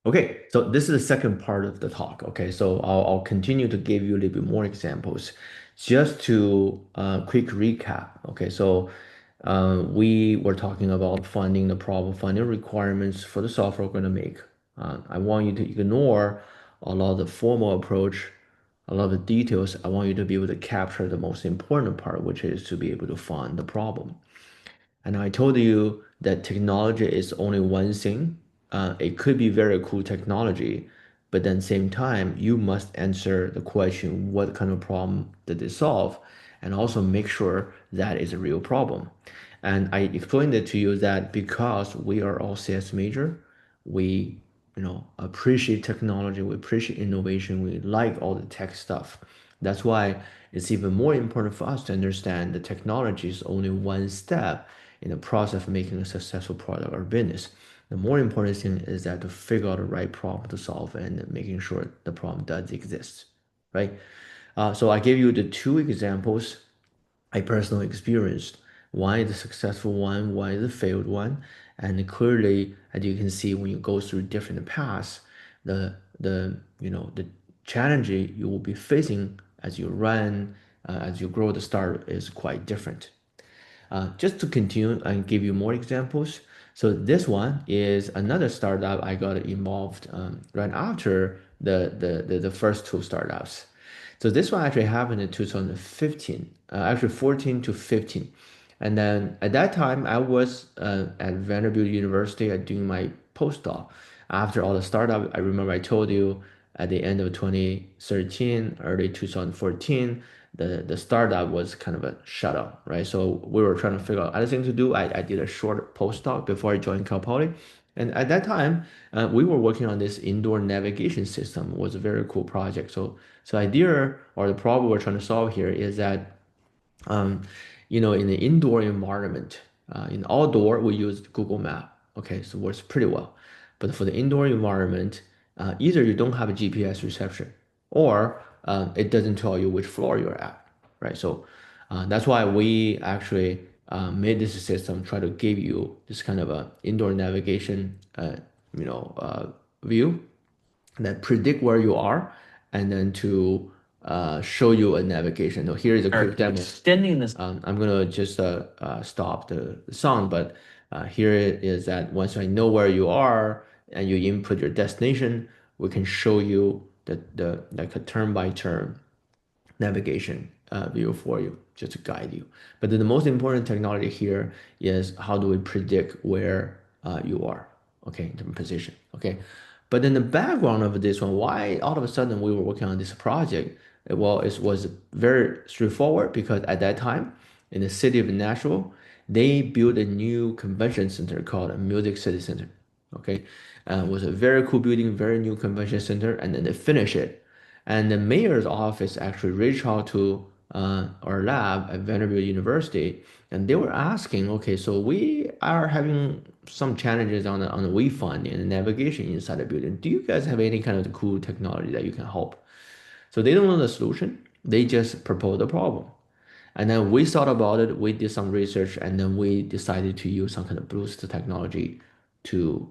Okay, so this is the second part of the talk. Okay, so I'll continue to give you a little bit more examples. Just to quick recap. Okay, so we were talking about finding the problem, finding requirements for the software we're going to make. I want you to ignore a lot of the formal approach, a lot of the details. I want you to be able to capture the most important part, which is to be able to find the problem. And I told you that technology is only one thing. It could be very cool technology, but then same time, you must answer the question, what kind of problem did it solve? And also make sure that is a real problem. And I explained it to you that because we are all CS major, we appreciate technology, we appreciate innovation, we like all the tech stuff. That's why it's even more important for us to understand the technology is only one step in the process of making a successful product or business. The more important thing is that to figure out the right problem to solve and making sure the problem does exist, right? So I gave you the two examples I personally experienced. One is the successful one, one is the failed one. And clearly, as you can see, when you go through different paths, the challenge you will be facing as you run, as you grow the start is quite different. Just to continue and give you more examples. So this one is another startup I got involved right after the first two startups. So this one actually happened in 2015, actually 14 to 15. And then at that time, I was at Vanderbilt University doing my postdoc. After all the startup, I remember I told you at the end of 2013, early 2014, the startup was kind of a shutdown, right? So we were trying to figure out other things to do. I did a short postdoc before I joined Cal Poly. And at that time, we were working on this indoor navigation system. It was a very cool project. So idea or the problem we're trying to solve here is that um, in the indoor environment, in outdoor, we use Google Map. Okay, so it works pretty well. But for the indoor environment, either you don't have a GPS reception or it doesn't tell you which floor you're at, right? So that's why we actually made this system try to give you this kind of a indoor navigation, view that predict where you are and then to show you a navigation. Now, here is a quick demo. Extending this. I'm gonna just stop the sound, but here it is that once I know where you are and you input your destination, we can show you the like a turn by turn navigation view for you, just to guide you. But then the most important technology here is how do we predict where you are, okay, in terms of position, okay? But then the background of this one, why all of a sudden we were working on this project? Well, it was very straightforward because at that time in the city of Nashville, they built a new convention center called a Music City Center, okay? It was a very cool building, very new convention center, and then they finished it and the mayor's office actually reached out to our lab at Vanderbilt University, and they were asking, okay, so we are having some challenges on the wayfinding and the navigation inside the building. Do you guys have any kind of cool technology that you can help? So they don't know the solution. They just proposed a problem. And then we thought about it, we did some research, and then we decided to use some kind of boost technology to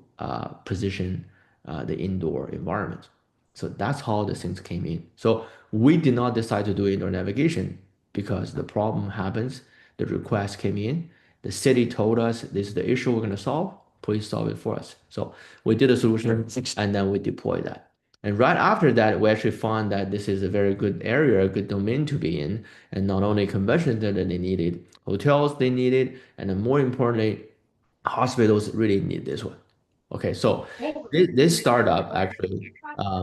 position the indoor environment. So that's how the things came in. So we did not decide to do indoor navigation because the problem happens, the request came in, the city told us this is the issue we're going to solve, please solve it for us. So we did a solution and then we deployed that. And right after that, we actually found that this is a very good area, a good domain to be in. And not only convention center they needed, hotels they needed, and then more importantly, hospitals really need this one. Okay, so this startup actually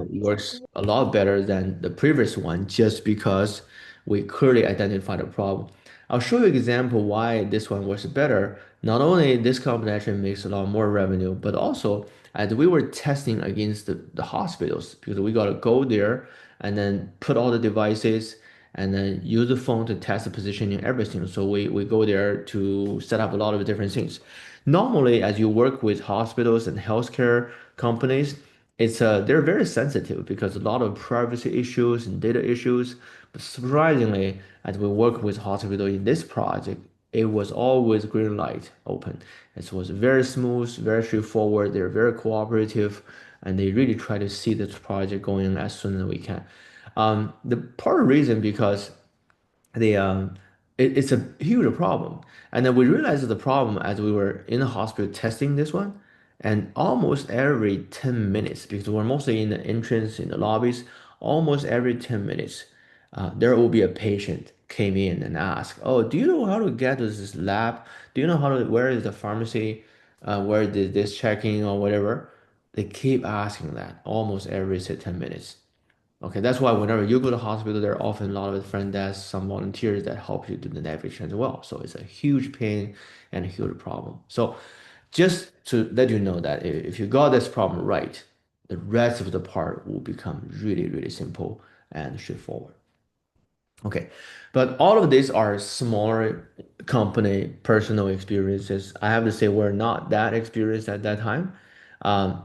works a lot better than the previous one just because we clearly identified a problem. I'll show you an example why this one works better. Not only this company actually makes a lot more revenue, but also as we were testing against the hospitals because we got to go there and then put all the devices and then use the phone to test the positioning and everything. So we go there to set up a lot of different things. Normally, as you work with hospitals and healthcare companies, they're very sensitive because a lot of privacy issues and data issues. But surprisingly, as we work with hospital in this project, it was always green light open. It was very smooth, very straightforward. They're very cooperative. and they really try to see this project going as soon as we can. The part of the reason because it's a huge problem. And then we realized the problem as we were in the hospital testing this one, and almost every 10 minutes, because we're mostly in the entrance, in the lobbies, almost every 10 minutes, there will be a patient came in and ask, "Oh, do you know how to get to this lab? Do you know how to, where is the pharmacy? Where did this checking or whatever?" They keep asking that almost every, say, 10 minutes. Okay, that's why whenever you go to hospital, there are often a lot of front desk, some volunteers that help you do the navigation as well. So it's a huge pain and a huge problem. So just to let you know that if you got this problem right, the rest of the part will become really, really simple and straightforward. Okay, but all of these are smaller company personal experiences. I have to say we're not that experienced at that time.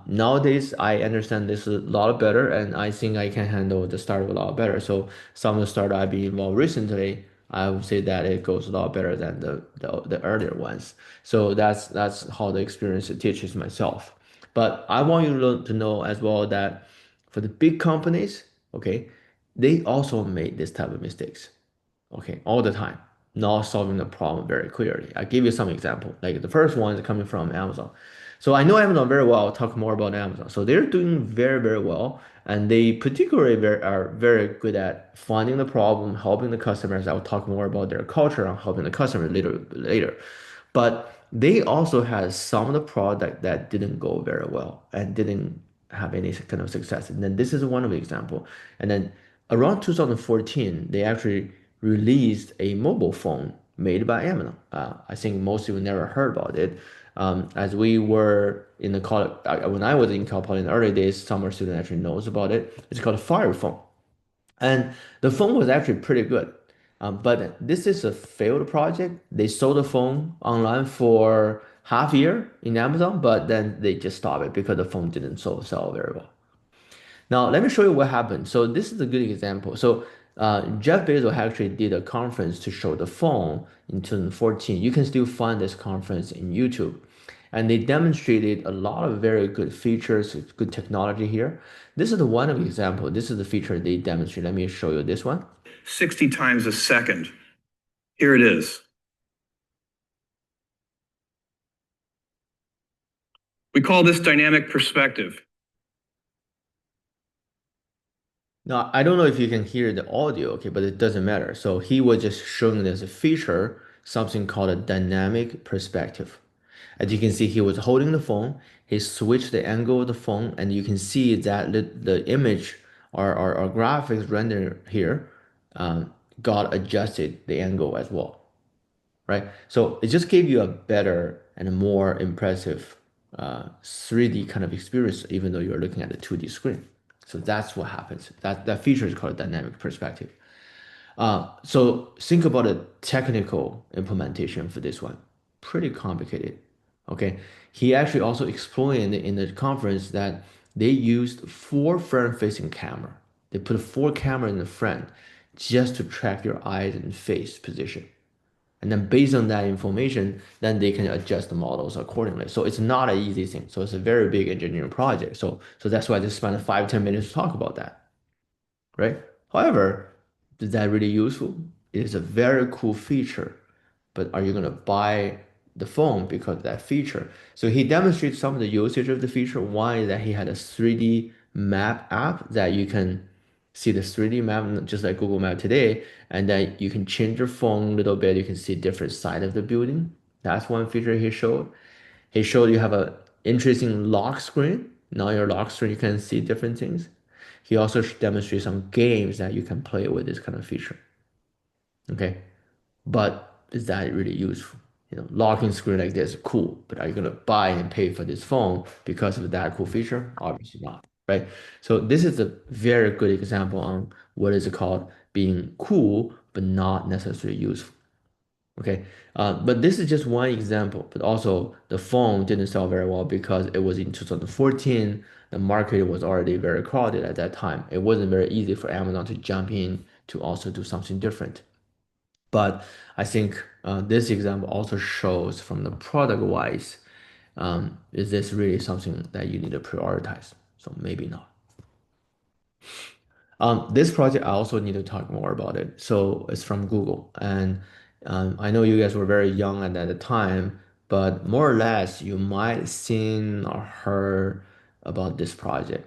Nowadays, I understand this a lot better, and I think I can handle the startup a lot better. So some of the startup I've been involved recently, I would say that it goes a lot better than the earlier ones. So that's how the experience teaches myself. But I want you to know as well that for the big companies, okay, they also made this type of mistakes, okay, all the time, not solving the problem very clearly. I give you some example. Like the first one is coming from Amazon. So I know Amazon very well. I'll talk more about Amazon. So they're doing very, very well, and they particularly are very good at finding the problem, helping the customers. I'll talk more about their culture on helping the customer later. But they also had some of the product that didn't go very well and didn't have any kind of success. And then this is one of the example. And then around 2014, they actually released a mobile phone made by Amazon. I think most of you never heard about it. As we were in the college, when I was in Cal Poly in the early days, summer student actually knows about it. It's called a Fire phone. And the phone was actually pretty good. But this is a failed project. They sold the phone online for half a year in Amazon, but then they just stopped it because the phone didn't sell very well. Now, let me show you what happened. So this is a good example. So Jeff Bezos actually did a conference to show the phone in 2014. You can still find this conference in YouTube. And they demonstrated a lot of very good features, good technology here. This is the one of example. This is the feature they demonstrate. Let me show you this one. 60 times a second. Here it is. We call this dynamic perspective. Now, I don't know if you can hear the audio, okay, but it doesn't matter. So he was just showing this feature, something called a dynamic perspective. As you can see, he was holding the phone. He switched the angle of the phone, and you can see that the image or graphics rendered here got adjusted the angle as well, right? So it just gave you a better and a more impressive 3D kind of experience, even though you're looking at a 2D screen. So that's what happens. That feature is called dynamic perspective. So think about a technical implementation for this one. Pretty complicated. Okay. He actually also explained in the conference that they used four front-facing camera. They put four camera in the front just to track your eyes and face position. And then based on that information, then they can adjust the models accordingly. So it's not an easy thing. So it's a very big engineering project. So that's why I just spent 5, 10 minutes to talk about that, right? However, is that really useful? It is a very cool feature, but are you going to buy the phone because of that feature? So he demonstrated some of the usage of the feature. One is that he had a 3D map app that you can see the 3D map just like Google Map today, and then you can change your phone a little bit. You can see different side of the building. That's one feature he showed. He showed you have a interesting lock screen. Now your lock screen, you can see different things. He also demonstrated some games that you can play with this kind of feature. Okay, but is that really useful? You know, locking screen like this, cool, but are you gonna buy and pay for this phone because of that cool feature? Obviously not, right? So this is a very good example on what is it called being cool, but not necessarily useful. Okay, but this is just one example. But also, the phone didn't sell very well because it was in 2014. The market was already very crowded at that time. It wasn't very easy for Amazon to jump in to also do something different. But I think this example also shows from the product wise, is this really something that you need to prioritize? So maybe not. This project, I also need to talk more about it. So it's from Google, and I know you guys were very young at the time, but more or less you might seen or heard about this project.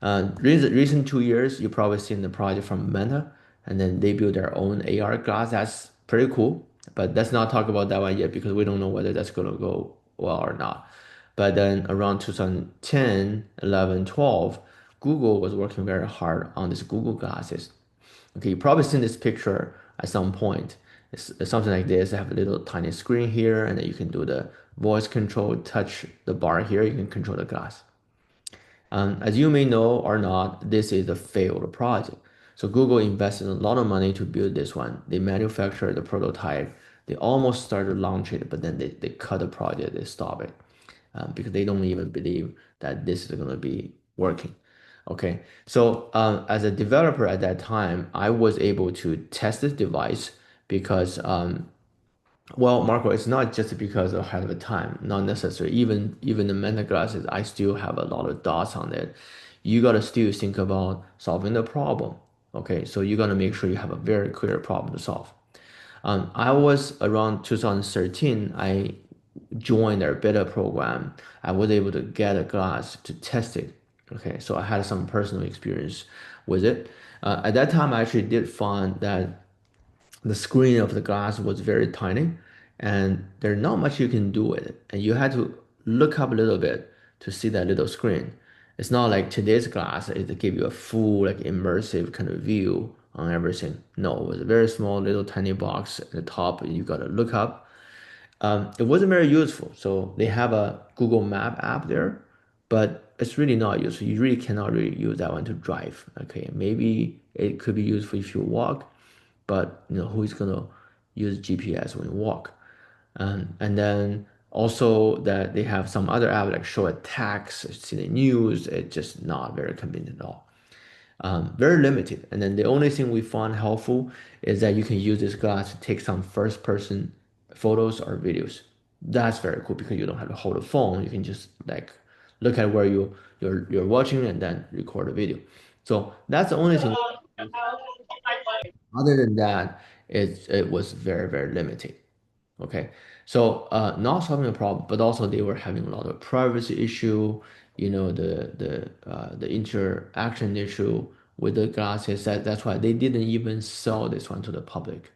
Recent 2 years, you probably seen the project from Meta, and then they build their own AR glass. That's pretty cool, but let's not talk about that one yet because we don't know whether that's gonna go well or not. But then around 2010, 11, 12, Google was working very hard on this Google glasses. Okay, you probably seen this picture at some point. It's something like this. They have a little tiny screen here, and then you can do the voice control, touch the bar here, you can control the glass. As you may know or not, this is a failed project. So Google invested a lot of money to build this one. They manufactured the prototype. They almost started to launch it, but then they cut the project, they stop it because they don't even believe that this is going to be working. Okay, so as a developer at that time, I was able to test this device because well, Marco, it's not just because I had the time, not necessarily. Even the mental glasses, I still have a lot of dots on it. You gotta still think about solving the problem. Okay, so you gotta make sure you have a very clear problem to solve. I was around 2013, I joined their beta program. I was able to get a glass to test it. Okay, so I had some personal experience with it. At that time, I actually did find that the screen of the glass was very tiny and there's not much you can do with it. And you had to look up a little bit to see that little screen. It's not like today's glass, it give you a full like immersive kind of view on everything. No, it was a very small little tiny box at the top. You gotta look up. It wasn't very useful. So they have a Google Map app there, but it's really not useful. You really cannot really use that one to drive. Okay, maybe it could be useful if you walk, but who is gonna use GPS when you walk? And then also that they have some other app like show attacks, see the news. It's just not very convenient at all. Very limited. And then the only thing we found helpful is that you can use this glass to take some first person photos or videos. That's very cool because you don't have to hold a phone. You can just like look at where you're watching and then record a video. So that's the only thing. Other than that, it was very, very limited. Okay, so not solving a problem, but also they were having a lot of privacy issue, the interaction issue with the glasses. That's why they didn't even sell this one to the public.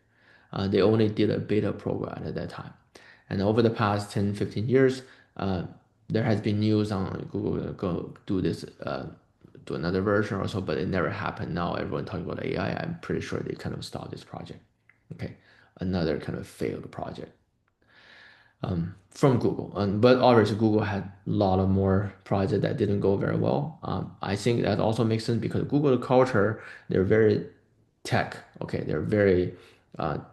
They only did a beta program at that time. And over the past 10, 15 years, uh, there has been news on Google gonna go do this, do another version or so, but it never happened. Now everyone talking about AI. I'm pretty sure they kind of stopped this project. Okay, another kind of failed project from Google. But obviously, Google had a lot of more projects that didn't go very well. I think that also makes sense because Google culture, they're very tech. Okay, they're very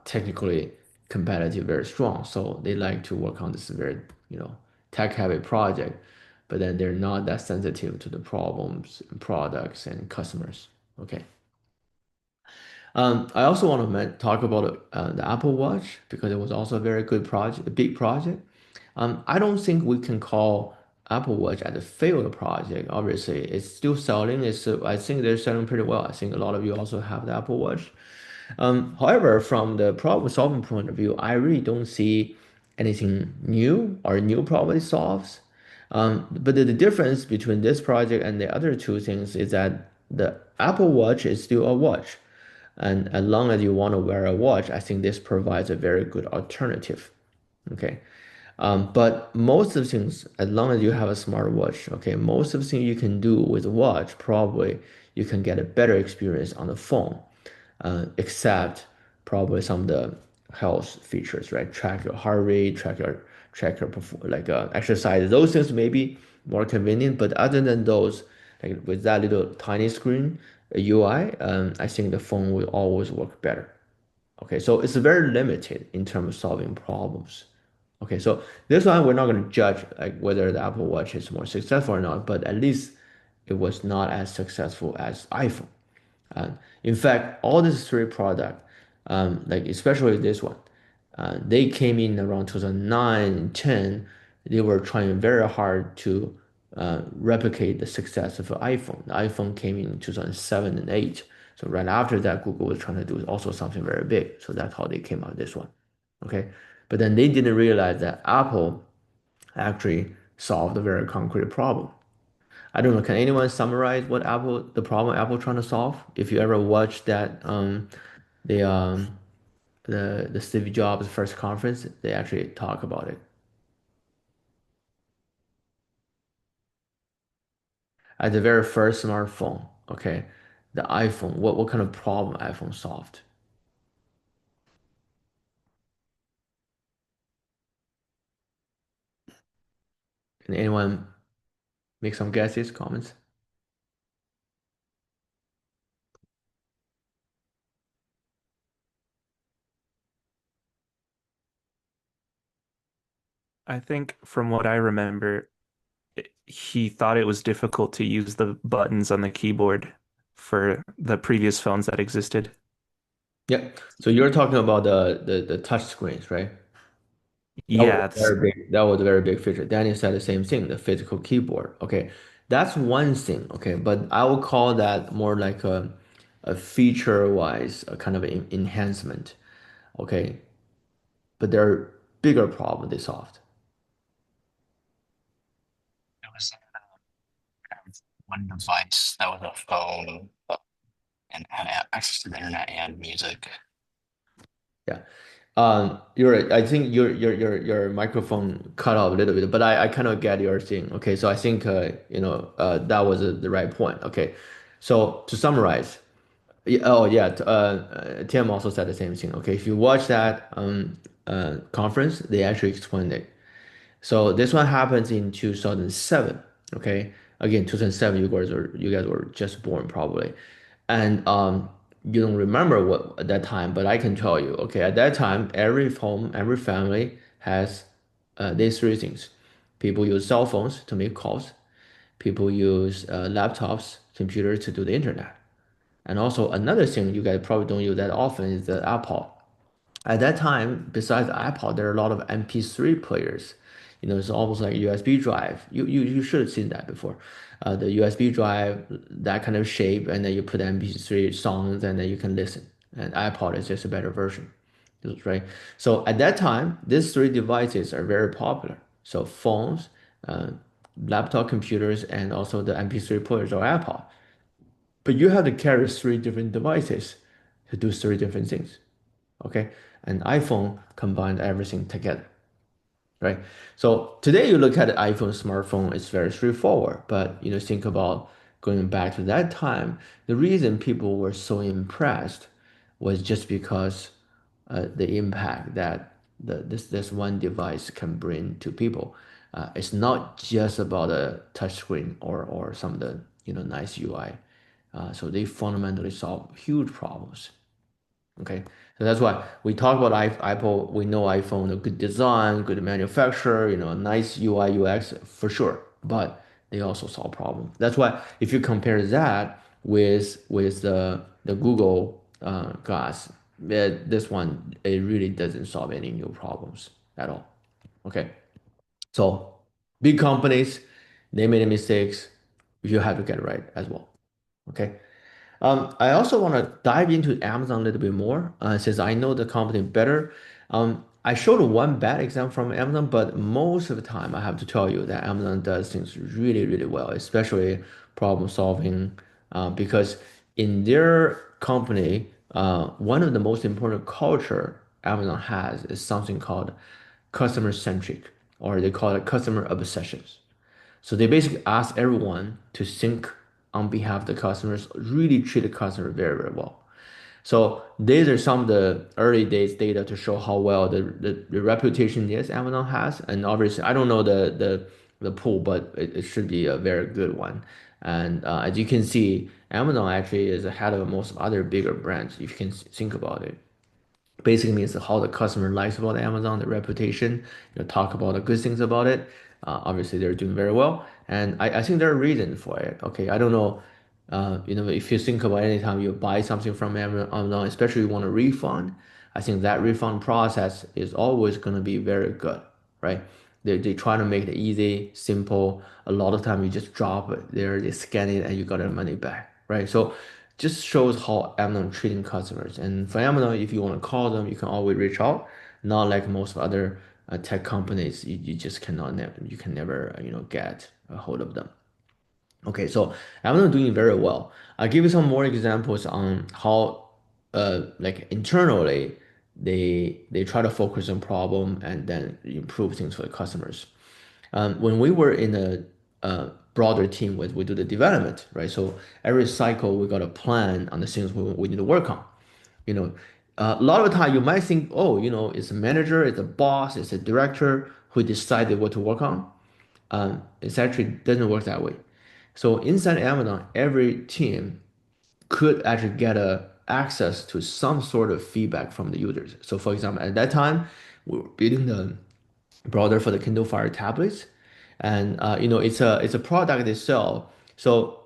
technically competitive, very strong. So they like to work on this very, tech heavy project, but then they're not that sensitive to the problems, products, and customers. Okay. I also want to talk about the Apple Watch because it was also a very good project, a big project. I don't think we can call Apple Watch as a failed project. Obviously, it's still selling. I think they're selling pretty well. I think a lot of you also have the Apple Watch. However, from the problem solving point of view, I really don't see anything new or new problem it solves. But the difference between this project and the other two things is that the Apple Watch is still a watch. And as long as you want to wear a watch, I think this provides a very good alternative. Okay. But most of the things, as long as you have a smartwatch, okay, most of the things you can do with a watch, probably you can get a better experience on the phone, except probably some of the health features, right? Track your heart rate, track your exercise. Those things may be more convenient, but other than those, like with that little tiny screen UI, I think the phone will always work better. Okay, so it's very limited in terms of solving problems. Okay, so this one we're not going to judge like whether the Apple Watch is more successful or not, but at least it was not as successful as iPhone. In fact, all these three products, like especially this one, they came in around 2009 and 10. They were trying very hard to replicate the success of the iPhone. The iPhone came in 2007 and 8. So right after that, Google was trying to do also something very big. So that's how they came out with this one. Okay. But then they didn't realize that Apple actually solved a very concrete problem. I don't know. Can anyone summarize the problem Apple trying to solve? If you ever watched that, the the Steve Jobs first conference, they actually talk about it. At the very first smartphone, okay, the iPhone, what kind of problem iPhone solved? Can anyone make some guesses, comments? I think from what I remember, he thought it was difficult to use the buttons on the keyboard for the previous phones that existed. Yeah. So you're talking about the touch screens, right? That was Yeah, a very big, that was a very big feature. Daniel said the same thing, the physical keyboard. Okay. That's one thing, okay, but I would call that more like a feature-wise, a kind of enhancement. Okay. But there are bigger problems they solved. It was kind of one device that was a phone and had access to the internet and music. Yeah. You're right. I think your microphone cut off a little bit, but I kind of get your thing. Okay, so I think that was the right point. Okay, so to summarize, oh yeah, Tim also said the same thing. Okay, if you watch that conference, they actually explained it. So this one happens in 2007. Okay, again, 2007, you guys were just born probably, and you don't remember what at that time, but I can tell you. Okay, at that time, every home, every family has these three things. People use cell phones to make calls. People use laptops, computers to do the internet. And also another thing you guys probably don't use that often is the Apple. At that time, besides iPod, there are a lot of MP3 players. It's almost like a USB drive. You should have seen that before. The USB drive, that kind of shape, and then you put MP3 songs, and then you can listen. And iPod is just a better version, right? So at that time, these three devices are very popular. So phones, uh, laptop computers, and also the MP3 players or iPod. But you have to carry three different devices to do three different things. Okay, and iPhone combined everything together, right? So today you look at the iPhone smartphone, it's very straightforward, but think about going back to that time. The reason people were so impressed was just because the impact that this one device can bring to people. It's not just about a touchscreen or some of the nice UI. So they fundamentally solve huge problems. Okay, so that's why we talk about Apple. We know iPhone, a good design, good manufacturer, a nice UI UX for sure. But they also solve problems. That's why if you compare that with the Google Glass, this one it really doesn't solve any new problems at all. Okay, so big companies they made mistakes. You have to get it right as well. Okay. I also want to dive into Amazon a little bit more, since I know the company better. I showed one bad example from Amazon, but most of the time I have to tell you that Amazon does things really, really well, especially problem solving, because in their company, one of the most important culture Amazon has is something called customer centric, or they call it customer obsessions. So they basically ask everyone to think on behalf of the customers, really treat the customer very, very well. So these are some of the early days data to show how well the reputation yes Amazon has. And obviously, I don't know the pool, but it should be a very good one. And as you can see, Amazon actually is ahead of most other bigger brands if you can think about it. Basically means how the customer likes about Amazon, the reputation, talk about the good things about it. Obviously, they're doing very well, and I think there are reasons for it. Okay, I don't know, if you think about any time you buy something from Amazon, especially you want a refund, I think that refund process is always going to be very good, right? They try to make it easy, simple. A lot of time you just drop it there, they scan it, and you got your money back, right? So just shows how Amazon treating customers. And for Amazon, if you want to call them, you can always reach out. Not like most other tech companies, you just cannot never you can never get a hold of them. Okay, so Amazon doing very well. I'll give you some more examples on how like internally they try to focus on problem and then improve things for the customers. When we were in a broader team with we do the development, right? So every cycle we got a plan on the things we need to work on. You know, a lot of the time you might think, oh, it's a manager, it's a boss, it's a director who decided what to work on. It actually doesn't work that way. So inside Amazon, every team could actually get access to some sort of feedback from the users. So for example, at that time, we were building the browser for the Kindle Fire tablets, and it's a product they sell. So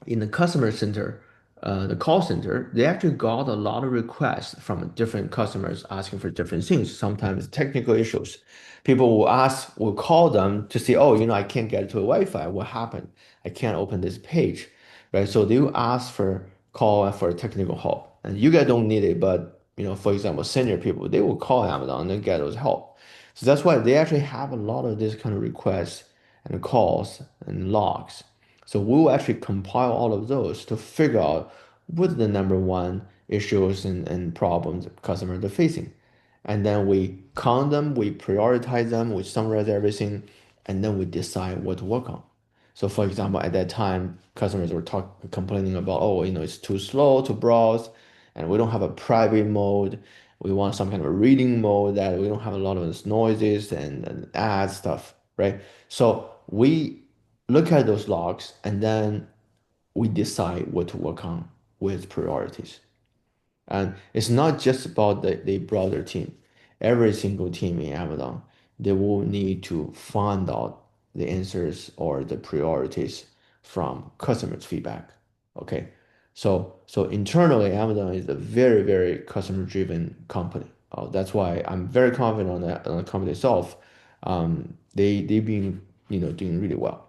in the customer center, the call center, they actually got a lot of requests from different customers asking for different things. Sometimes technical issues. People will call them to say, oh, I can't get to a Wi-Fi. What happened? I can't open this page, right? So they will ask for call for technical help, and you guys don't need it, but for example, senior people, they will call Amazon and get those help. So that's why they actually have a lot of this kind of requests and calls and logs. So we'll actually compile all of those to figure out what the number one issues and problems customers are facing. And then we count them, we prioritize them, we summarize everything, and then we decide what to work on. So for example, at that time, customers were complaining about, oh, it's too slow to browse, and we don't have a private mode. We want some kind of a reading mode that we don't have a lot of those noises and ad stuff, right? So we look at those logs and then we decide what to work on with priorities. And it's not just about the broader team. Every single team in Amazon, they will need to find out the answers or the priorities from customers' feedback. Okay. So internally, Amazon is a very, very customer-driven company. That's why I'm very confident on the company itself. They've been doing really well.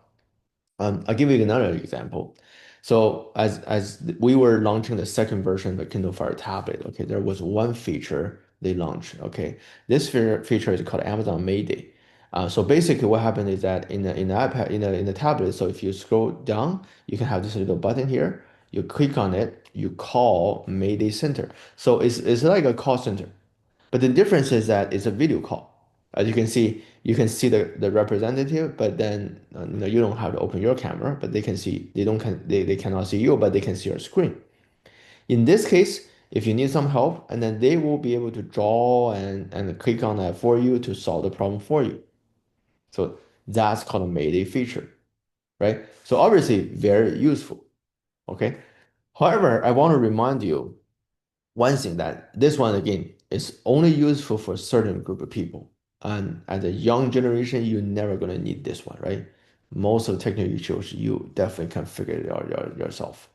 I'll give you another example. So as we were launching the second version of the Kindle Fire tablet, okay, there was one feature they launched. Okay, this feature is called Amazon Mayday. So basically, what happened is that in the iPad in the tablet, so if you scroll down, you can have this little button here. You click on it, you call Mayday Center. So it's like a call center. But the difference is that it's a video call. As you can see the representative, but then you don't have to open your camera, but they cannot see you, but they can see your screen. In this case, if you need some help, and then they will be able to draw and click on that for you to solve the problem for you. So that's called a Mayday feature, right? So obviously very useful. Okay. However, I want to remind you one thing that this one again is only useful for a certain group of people. And as a young generation, you're never gonna need this one, right? Most of the technical issues you definitely can figure it out yourself.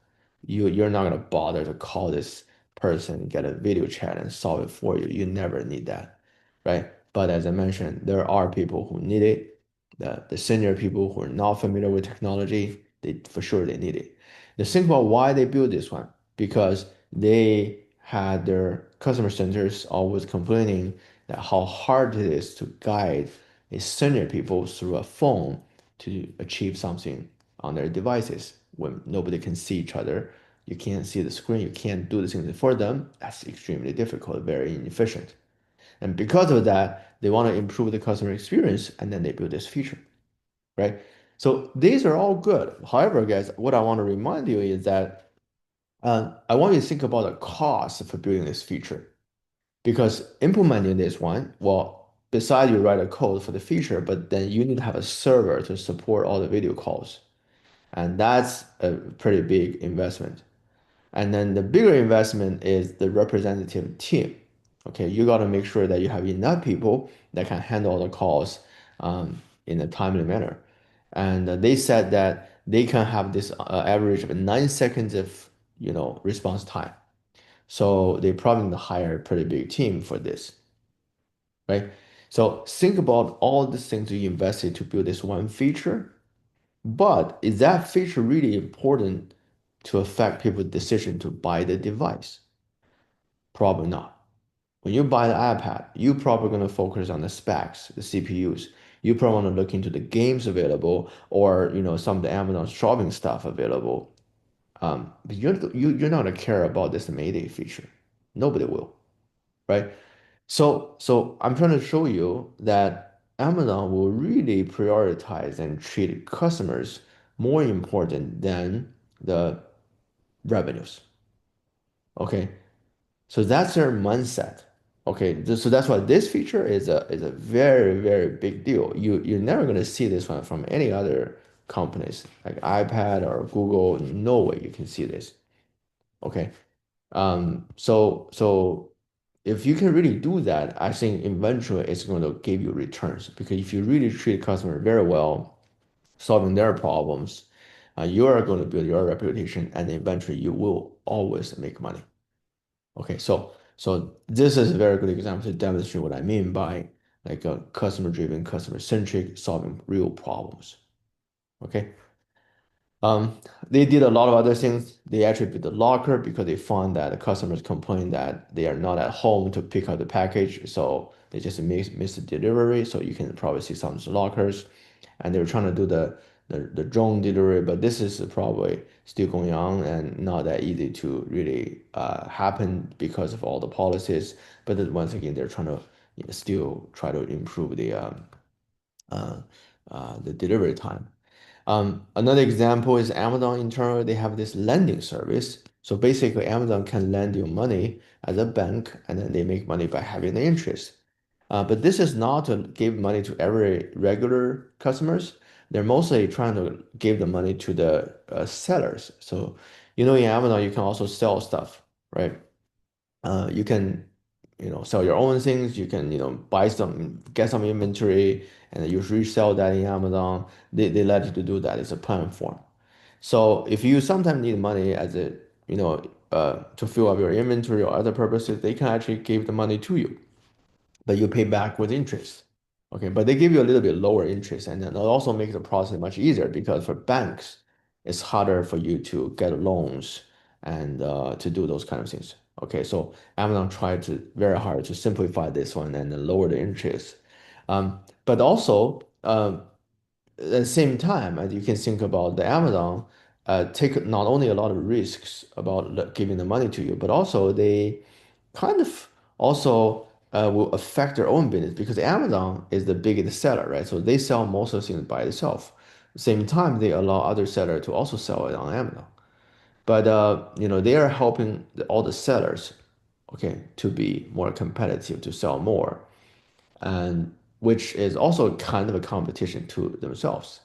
You're not gonna bother to call this person, get a video chat and solve it for you. You never need that, right? But as I mentioned, there are people who need it. The senior people who are not familiar with technology, they for sure they need it. The thing about why they built this one, because they had their customer centers always complaining that how hard it is to guide a senior people through a phone to achieve something on their devices when nobody can see each other. You can't see the screen, you can't do the things for them. That's extremely difficult, very inefficient. And because of that, they want to improve the customer experience and then they build this feature, right? So these are all good. However, guys, what I want to remind you is that I want you to think about the cost for building this feature because implementing this one, well, besides you write a code for the feature, but then you need to have a server to support all the video calls. And that's a pretty big investment. And then the bigger investment is the representative team. Okay, you got to make sure that you have enough people that can handle all the calls in a timely manner. And they said that they can have this average of 9 seconds of response time. So they probably need to hire a pretty big team for this, right? So think about all the things you invested to build this one feature, but is that feature really important to affect people's decision to buy the device? Probably not. When you buy the iPad, you're probably going to focus on the specs, the CPUs. You probably want to look into the games available or some of the Amazon shopping stuff available. But you're not going to care about this Mayday feature. Nobody will, right? So I'm trying to show you that Amazon will really prioritize and treat customers more important than the revenues. Okay, so that's their mindset. Okay, so that's why this feature is a very, very big deal. You're never gonna see this one from any other companies like iPad or Google. No way you can see this. Okay. So if you can really do that, I think eventually it's going to give you returns because if you really treat customer very well, solving their problems, you are going to build your reputation and eventually you will always make money. Okay, so this is a very good example to demonstrate what I mean by like a customer-driven, customer-centric, solving real problems. Okay. Um, they did a lot of other things. They actually built a locker because they found that the customers complain that they are not at home to pick up the package, so they just miss the delivery. So you can probably see some lockers, and they were trying to do the drone delivery, but this is probably still going on and not that easy to really happen because of all the policies. But then once again, they're trying to still try to improve uh, the delivery time. Another example is Amazon internal, they have this lending service. So basically, Amazon can lend you money as a bank, and then they make money by having the interest. But this is not to give money to every regular customers. They're mostly trying to give the money to the sellers. So, in Amazon, you can also sell stuff, right? You can, sell your own things. You can, buy some, get some inventory, and you resell that in Amazon. They let you to do that. It's a platform. So if you sometimes need money as a, to fill up your inventory or other purposes, they can actually give the money to you, but you pay back with interest. Okay, but they give you a little bit lower interest, and then it also makes the process much easier because for banks, it's harder for you to get loans and to do those kind of things. Okay, so Amazon tried to very hard to simplify this one and then lower the interest. But also, at the same time, as you can think about the Amazon, take not only a lot of risks about giving the money to you, but also they kind of also will affect their own business because Amazon is the biggest seller, right? So they sell most of the things by itself. Same time, they allow other seller to also sell it on Amazon. But they are helping all the sellers, okay, to be more competitive, to sell more, and which is also kind of a competition to themselves.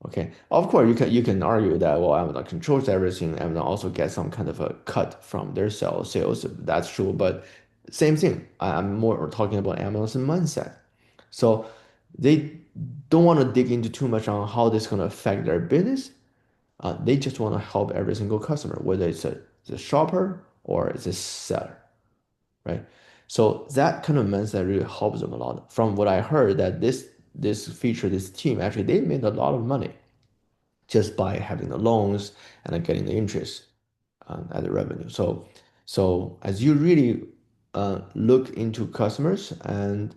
Okay. Of course, you can argue that well, Amazon controls everything. Amazon also gets some kind of a cut from their sales. That's true, but same thing. I'm more talking about Amazon's mindset. So they don't want to dig into too much on how this is going to affect their business. They just want to help every single customer, whether it's a shopper or it's a seller, right? So that kind of mindset really helps them a lot. From what I heard, that this feature, this team actually they made a lot of money just by having the loans and then getting the interest at the revenue. So as you really look into customers, and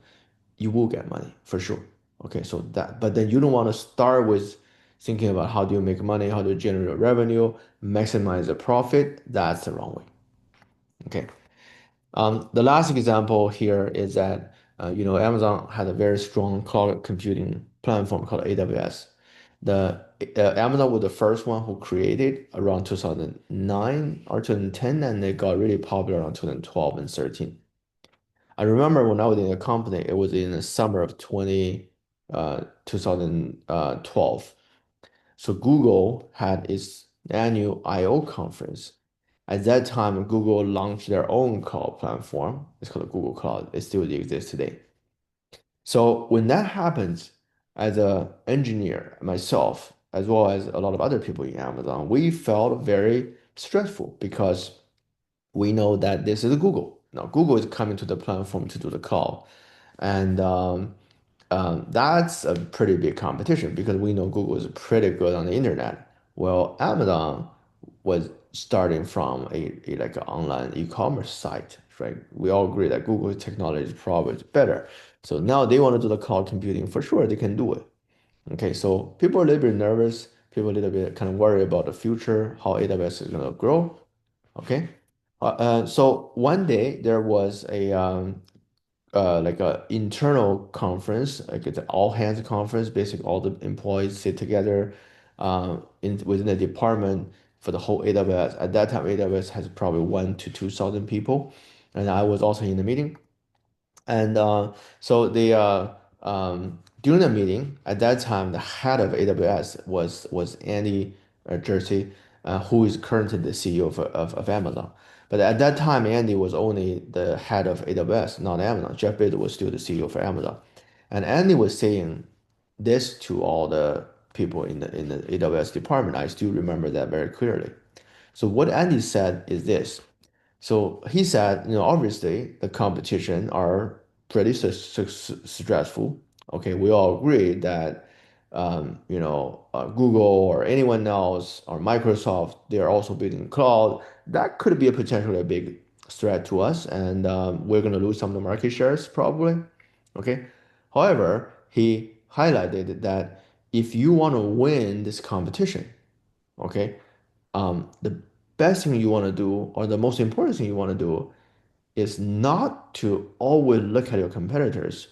you will get money for sure. Okay, so that, but then you don't want to start with thinking about how do you make money, how do you generate revenue, maximize the profit. That's the wrong way. Okay. The last example here is that Amazon had a very strong cloud computing platform called AWS. The Amazon was the first one who created around 2009 or 2010, and it got really popular around 2012 and 13. I remember when I was in the company, it was in the summer of 2012. So Google had its annual I/O conference. At that time, Google launched their own cloud platform. It's called Google Cloud. It still exists today. So when that happens, as an engineer, myself, as well as a lot of other people in Amazon, we felt very stressful because we know that this is Google. Now, Google is coming to the platform to do the cloud. And that's a pretty big competition because we know Google is pretty good on the internet. Well, Amazon was starting from a like an online e-commerce site, right? We all agree that Google technology is probably better. So now they want to do the cloud computing for sure, they can do it. Okay, so people are a little bit nervous, people are a little bit kind of worried about the future, how AWS is going to grow. Okay. So one day there was a like a internal conference, like it's an all hands conference. Basically, all the employees sit together in within the department for the whole AWS. At that time, AWS has probably 1 to 2,000 people, and I was also in the meeting. And so during the meeting at that time, the head of AWS was Andy Jersey, who is currently the CEO of Amazon. But at that time, Andy was only the head of AWS, not Amazon. Jeff Bezos was still the CEO for Amazon, and Andy was saying this to all the people in the AWS department. I still remember that very clearly. So what Andy said is this. So he said, obviously the competition are pretty stressful. Okay, we all agree that, Google or anyone else or Microsoft, they're also building cloud. That could be a potentially a big threat to us, and we're going to lose some of the market shares probably. Okay. However, he highlighted that if you want to win this competition, okay, the best thing you want to do, or the most important thing you want to do, is not to always look at your competitors,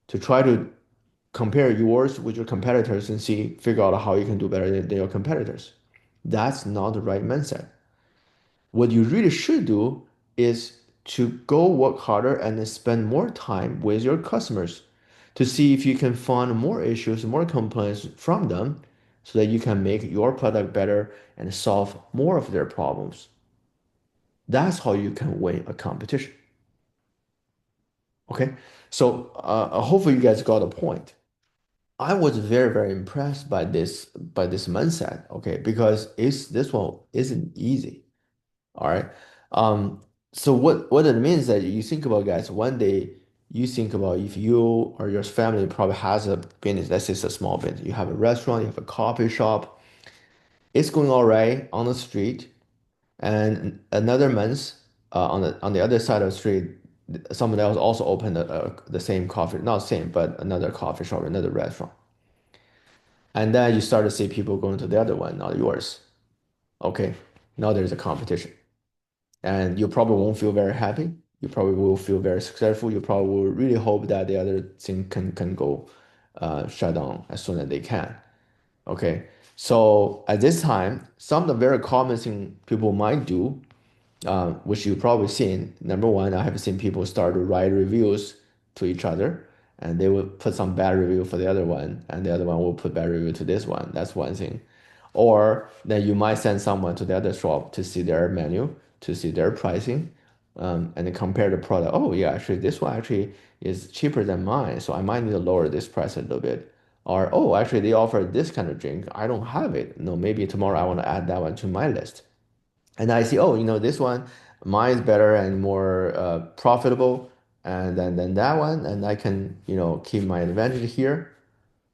to try to compare yours with your competitors and figure out how you can do better than your competitors. That's not the right mindset. What you really should do is to go work harder and then spend more time with your customers to see if you can find more issues, more complaints from them so that you can make your product better and solve more of their problems. That's how you can win a competition. Okay, so hopefully you guys got a point. I was very, very impressed by this mindset. Okay, because this one isn't easy. All right. Um, so what it means that you think about, guys, one day you think about if you or your family probably has a business, let's say it's a small business. You have a restaurant, you have a coffee shop, it's going all right on the street, and another month, on the other side of the street, someone else also opened the same coffee, not same, but another coffee shop, another restaurant. And then you start to see people going to the other one, not yours. Okay, now there's a competition. And you probably won't feel very happy. You probably will feel very successful. You probably will really hope that the other thing can go shut down as soon as they can. Okay, so at this time, some of the very common thing people might do, which you've probably seen. Number one, I have seen people start to write reviews to each other, and they will put some bad review for the other one, and the other one will put bad review to this one. That's one thing. Or then you might send someone to the other shop to see their menu, to see their pricing, and then compare the product. Oh yeah, actually this one actually is cheaper than mine, so I might need to lower this price a little bit. Or oh, actually they offer this kind of drink. I don't have it. No, maybe tomorrow I want to add that one to my list. And I see, oh, this one, mine is better and more profitable, and then that one, and I can, keep my advantage here.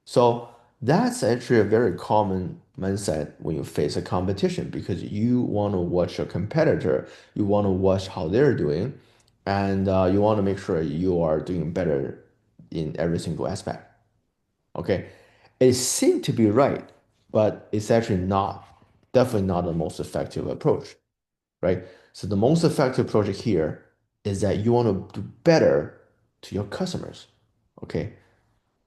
So that's actually a very common mindset when you face a competition because you want to watch your competitor, you want to watch how they're doing, and you want to make sure you are doing better in every single aspect. Okay, it seemed to be right, but it's actually not, definitely not the most effective approach, right? So the most effective approach here is that you want to do better to your customers. Okay,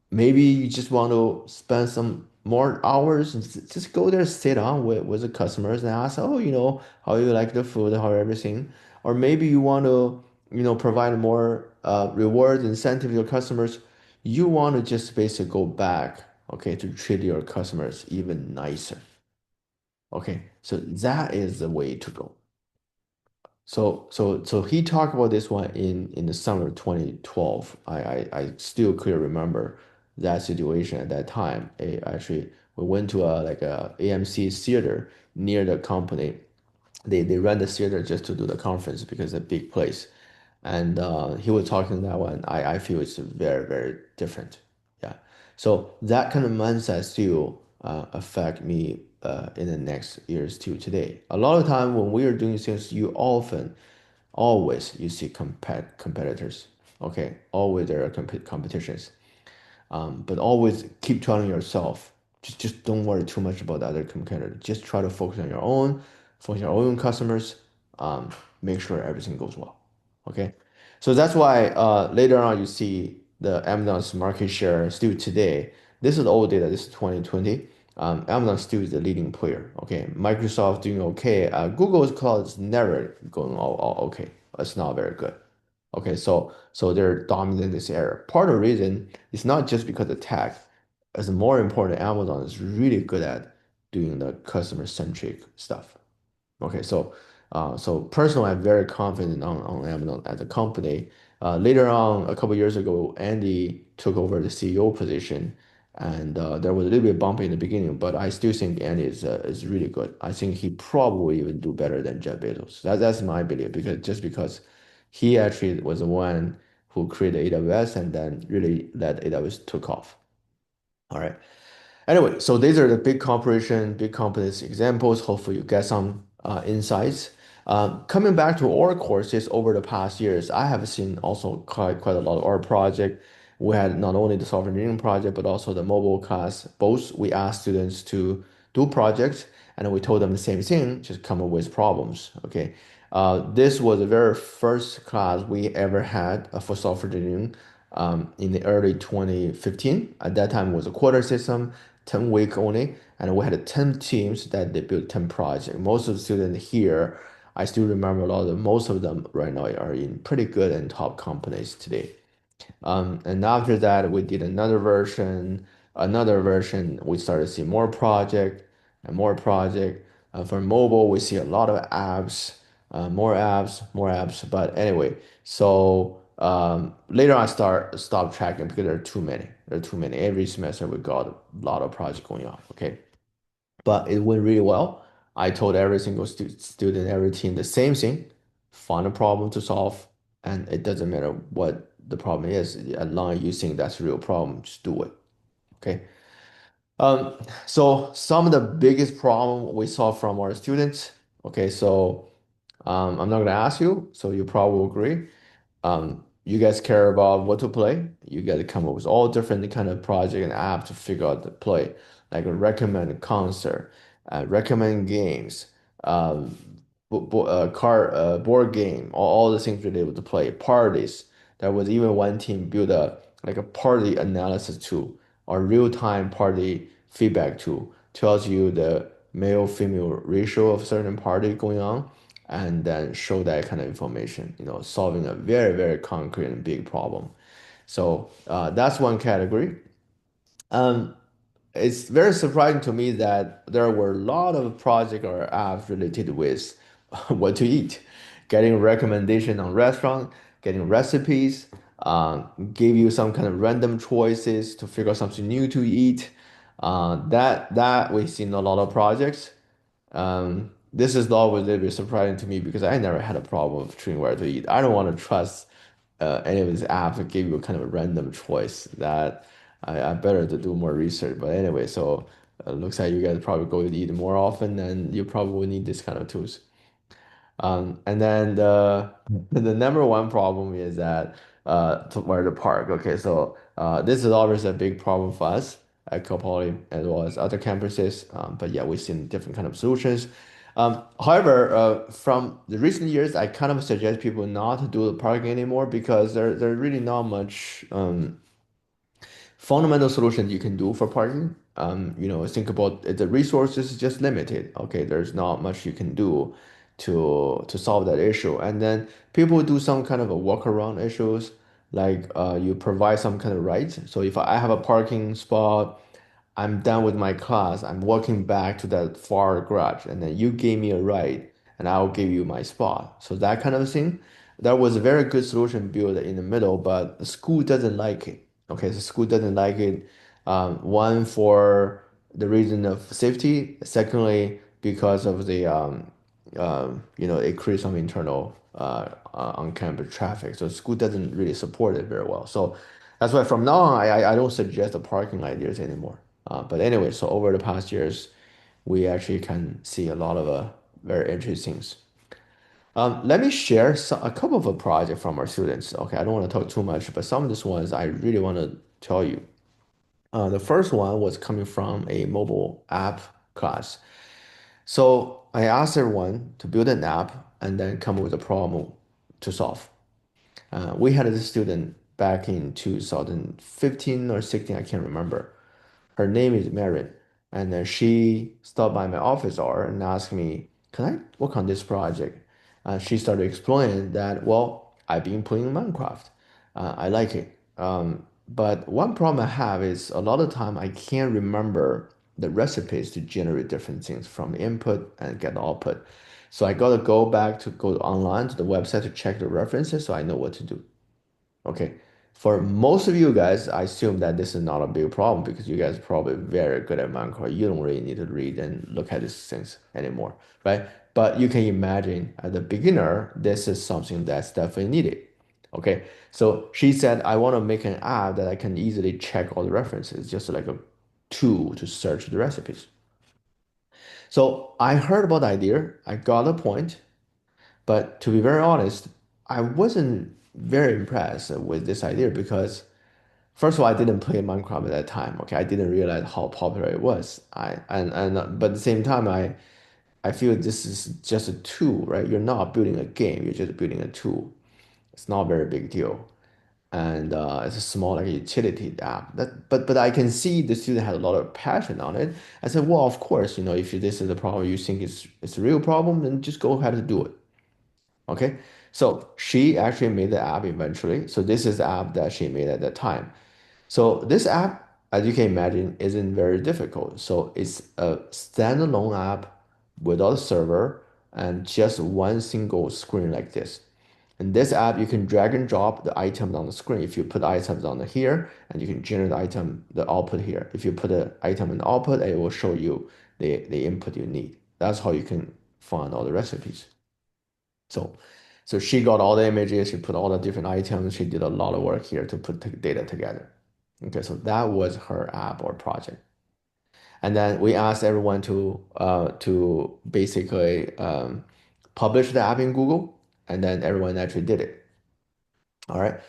maybe you just want to spend some more hours and just go there, sit down with the customers and ask, oh, how you like the food, how everything. Or maybe you want to, provide more rewards, incentive to your customers. You want to just basically go back, okay, to treat your customers even nicer. Okay, so that is the way to go. So he talked about this one in the summer of 2012. I still clearly remember that situation at that time. Actually, we went to a AMC theater near the company. They rent the theater just to do the conference because it's a big place. and he was talking that one. I feel it's very, very different. Yeah. So that kind of mindset still affect me in the next years to today. A lot of time when we are doing things, you often, always you see competitors. Okay, always there are competitions. But always keep telling yourself, just don't worry too much about the other competitor. Just try to focus on your own, focus on your own customers. Um, Make sure everything goes well. Okay, so that's why later on you see the Amazon's market share still today. This is old data. This is 2020. Amazon still is the leading player. Okay, Microsoft doing okay. Google's cloud is never going all okay. It's not very good. Okay, so they're dominating this area. Part of the reason is not just because of tech, as more important, Amazon is really good at doing the customer-centric stuff. Okay, so personally, I'm very confident on Amazon as a company. Later on, a couple years ago, Andy took over the CEO position, and there was a little bit bumpy in the beginning, but I still think Andy is really good. I think he probably even do better than Jeff Bezos. That's my belief because he actually was the one who created AWS and then really let AWS took off. All right. Anyway, so these are the big corporation, big companies examples. Hopefully, you get some insights. Coming back to our courses over the past years, I have seen also quite a lot of our project. We had not only the software engineering project, but also the mobile class. Both we asked students to do projects, and we told them the same thing, just come up with problems. Okay, this was the very first class we ever had for software engineering in the early 2015. At that time, it was a quarter system, 10-week only, and we had 10 teams that they built 10 projects. Most of the students here, I still remember a lot of them. Most of them right now are in pretty good and top companies today. And after that, we did another version. We started to see more project and more project. For mobile, we see a lot of apps, more apps, more apps. But anyway, so later on, I stop tracking because there are too many. There are too many. Every semester, we got a lot of projects going on. Okay, but it went really well. I told every single student, every team the same thing: find a problem to solve, and it doesn't matter what the problem is, as long as you think that's a real problem, just do it. Okay. Um, so some of the biggest problem we saw from our students. Okay, so I'm not gonna ask you, so you probably agree. You guys care about what to play. You got to come up with all different kind of project and app to figure out the play, like recommend a concert, recommend games, um, board game, all the things related to play, parties. There was even one team built a party analysis tool or real-time party feedback tool, tells you the male female ratio of certain party going on and then show that kind of information, solving a very, very concrete and big problem. So that's one category. Um, it's very surprising to me that there were a lot of projects or apps related with what to eat, getting recommendation on restaurant, getting recipes, give you some kind of random choices to figure out something new to eat. That we've seen a lot of projects. This is always a little bit surprising to me because I never had a problem of choosing where to eat. I don't want to trust any of these apps that give you kind of a random choice. That I better to do more research. But anyway, so looks like you guys probably go to eat more often, and you probably need this kind of tools. And then the number one problem is that to where the park. Okay, so this is always a big problem for us at Cal Poly as well as other campuses. But yeah, we've seen different kind of solutions. However, from the recent years, I kind of suggest people not to do the parking anymore because there's really not much fundamental solutions you can do for parking. Think about it, the resources is just limited. Okay, there's not much you can do to solve that issue. And then people do some kind of a workaround issues, like you provide some kind of rights. So if I have a parking spot, I'm done with my class. I'm walking back to that far garage, and then you gave me a ride, and I'll give you my spot. So that kind of thing. That was a very good solution built in the middle, but the school doesn't like it. Okay, the school doesn't like it. One for the reason of safety. Secondly, because of it creates some internal on-campus traffic. So school doesn't really support it very well. So that's why from now on, I don't suggest the parking ideas anymore. But anyway, so over the past years, we actually can see a lot of very interesting things. Let me share a couple of a project from our students. Okay, I don't want to talk too much, but some of these ones I really want to tell you. The first one was coming from a mobile app class. So I asked everyone to build an app and then come up with a problem to solve. We had this student back in 2015 or 16, I can't remember. Her name is Marin, and then she stopped by my office hour and asked me, "Can I work on this project?" She started explaining that, well, I've been playing Minecraft. I like it. But one problem I have is a lot of time I can't remember the recipes to generate different things from the input and get the output. So I gotta go online to the website to check the references so I know what to do. Okay. For most of you guys, I assume that this is not a big problem because you guys are probably very good at Minecraft. You don't really need to read and look at these things anymore, right? But you can imagine as a beginner, this is something that's definitely needed. Okay. So she said, I want to make an app that I can easily check all the references, just like a tool to search the recipes. So I heard about the idea. I got the point. But to be very honest, I wasn't very impressed with this idea because first of all, I didn't play Minecraft at that time. Okay, I didn't realize how popular it was. But at the same time, I feel this is just a tool, right? You're not building a game. You're just building a tool. It's not a very big deal, and it's a small like utility app. But I can see the student had a lot of passion on it. I said, well, of course, if this is a problem you think it's a real problem, then just go ahead and do it. Okay, so she actually made the app eventually. So this is the app that she made at that time. So this app, as you can imagine, isn't very difficult. So it's a standalone app without a server and just one single screen like this. In this app, you can drag and drop the items on the screen. If you put items on the here, and you can generate the output here. If you put the item in the output, it will show you the input you need. That's how you can find all the recipes. So, so she got all the images, she put all the different items, she did a lot of work here to put the data together. Okay, so that was her app or project. And then we asked everyone to basically publish the app in Google, and then everyone actually did it. All right.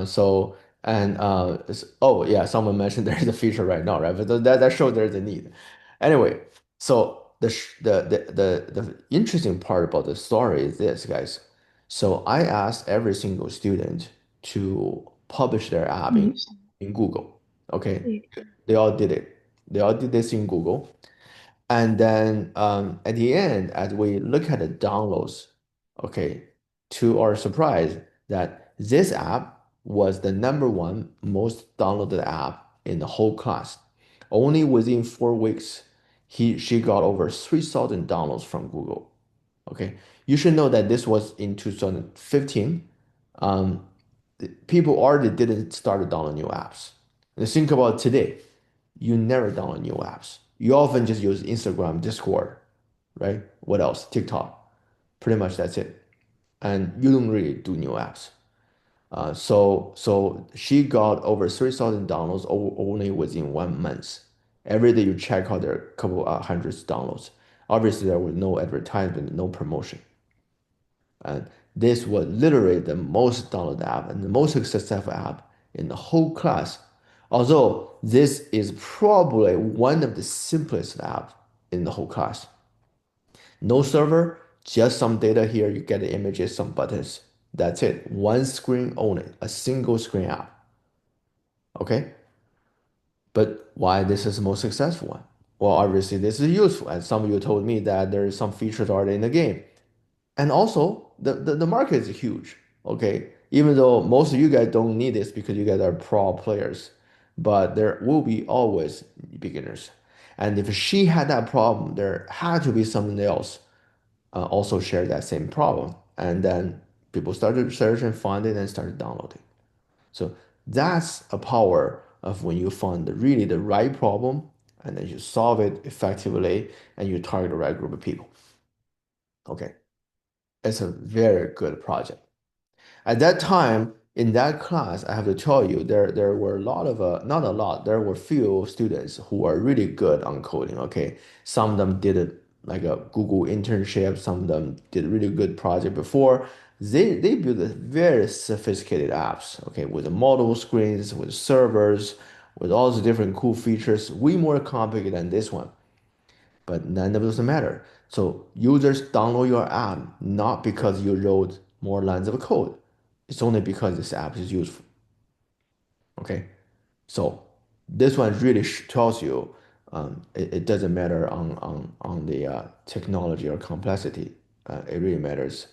So and oh yeah, someone mentioned there's a feature right now, right? But that shows there's a need. Anyway, so the interesting part about the story is this, guys. So I asked every single student to publish their app in Google. Okay, they all did it. They all did this in Google. And then at the end, as we look at the downloads, okay, to our surprise, that this app was the number one most downloaded app in the whole class. Only within 4 weeks, she got over 3,000 downloads from Google. Okay, you should know that this was in 2015. Um, People already didn't start to download new apps. And think about today, you never download new apps. You often just use Instagram, Discord, right? What else? TikTok. Pretty much that's it. And you don't really do new apps. So she got over 3,000 downloads only within 1 month. Every day you check out there are a couple hundreds downloads. Obviously, there was no advertisement, no promotion. And this was literally the most downloaded app and the most successful app in the whole class. Although this is probably one of the simplest apps in the whole class. No server, just some data here. You get the images, some buttons. That's it. One screen only, a single screen app. Okay. But why this is the most successful one? Well, obviously this is useful. And some of you told me that there is some features already in the game. And also, the market is huge. Okay, even though most of you guys don't need this because you guys are pro players, but there will be always beginners. And if she had that problem, there had to be someone else also share that same problem. And then people started to search and find it and started downloading. So that's a power of when you find really the right problem and then you solve it effectively and you target the right group of people. Okay, it's a very good project. At that time, in that class, I have to tell you, there were a lot of not a lot, there were few students who are really good on coding. Okay, some of them did it like a Google internship, some of them did really good project before. They built a very sophisticated apps. Okay, with the model screens, with servers, with all the different cool features, way more complicated than this one. But none of those matter. So users download your app not because you wrote more lines of code. It's only because this app is useful. Okay, so this one really tells you it doesn't matter on the technology or complexity. It really matters